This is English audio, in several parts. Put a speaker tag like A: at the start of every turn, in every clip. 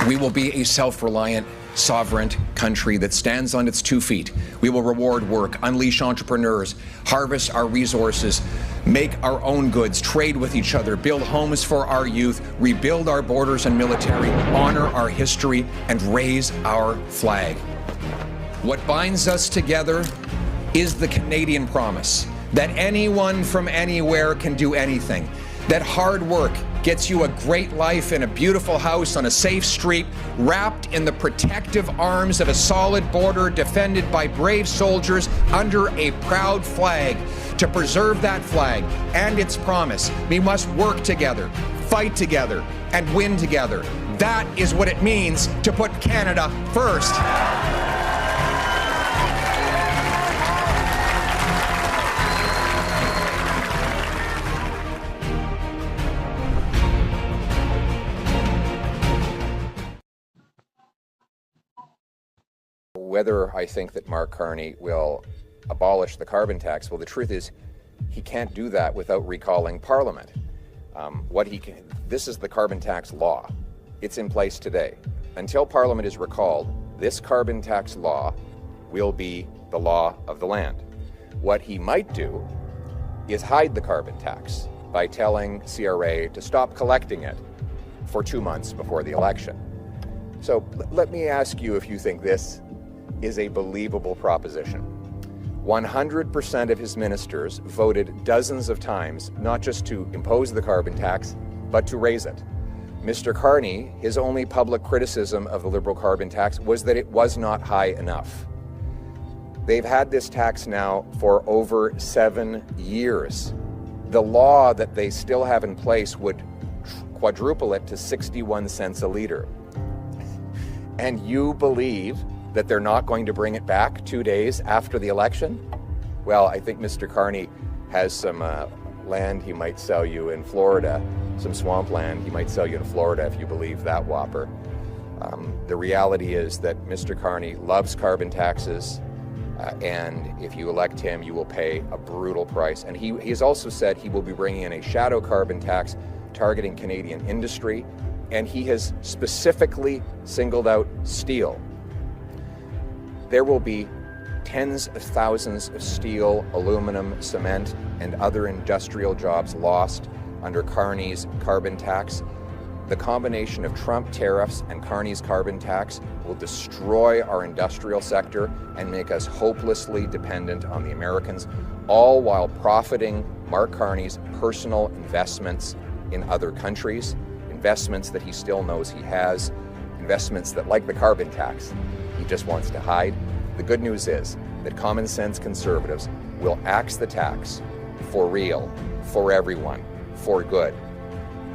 A: We will be a self-reliant, sovereign country that stands on its 2 feet. We will reward work, unleash entrepreneurs, harvest our resources, make our own goods, trade with each other, build homes for our youth, rebuild our borders and military, honor our history, and raise our flag. What binds us together is the Canadian promise that anyone from anywhere can do anything, that hard work gets you a great life in a beautiful house on a safe street, wrapped in the protective arms of a solid border defended by brave soldiers under a proud flag. To preserve that flag and its promise, we must work together, fight together, and win together. That is what it means to put Canada first. Whether I think that Mark Carney will abolish the carbon tax, well, the truth is he can't do that without recalling Parliament. This is the carbon tax law. It's in place today. Until Parliament is recalled, this carbon tax law will be the law of the land. What he might do is hide the carbon tax by telling CRA to stop collecting it for 2 months before the election. So let me ask you if you think this is a believable proposition. 100% of his ministers voted dozens of times not just to impose the carbon tax, but to raise it. Mr. Carney, his only public criticism of the Liberal carbon tax was that it was not high enough. They've had this tax now for over 7 years. The law that they still have in place would quadruple it to 61 cents a liter. And you believe that they're not going to bring it back 2 days after the election? Well, I think Mr. Carney has some land he might sell you in Florida, some swampland he might sell you in Florida if you believe that whopper. The reality is that Mr. Carney loves carbon taxes, and if you elect him, you will pay a brutal price. And he has also said he will be bringing in a shadow carbon tax targeting Canadian industry, and he has specifically singled out steel. There will be tens of thousands of steel, aluminum, cement, and other industrial jobs lost under Carney's carbon tax. The combination of Trump tariffs and Carney's carbon tax will destroy our industrial sector and make us hopelessly dependent on the Americans, all while profiting Mark Carney's personal investments in other countries, investments that he still knows he has, investments that, like the carbon tax, he just wants to hide. The good news is that common sense conservatives will axe the tax for real, for everyone, for good.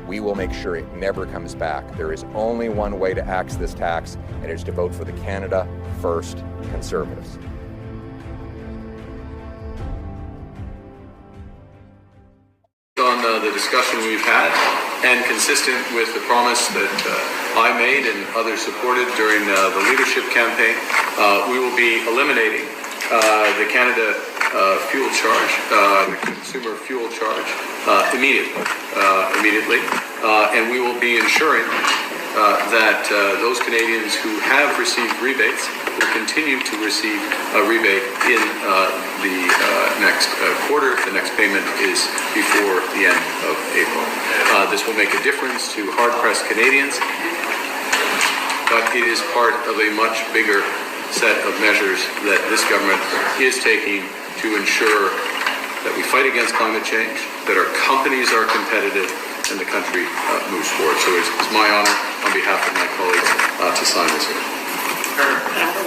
A: We will make sure it never comes back. There is only one way to axe this tax, and it is to vote for the Canada First Conservatives.
B: On the discussion we've had, and consistent with the promise that I made and others supported during the leadership campaign, we will be eliminating the Canada fuel charge, the consumer fuel charge, immediately, and we will be ensuring that those Canadians who have received rebates will continue to receive a rebate in the next quarter. The next payment is before the end of April. This will make a difference to hard-pressed Canadians, but it is part of a much bigger set of measures that this government is taking to ensure that we fight against climate change, that our companies are competitive, and the country moves forward. So it's my honor, on behalf of my colleagues, to sign this here.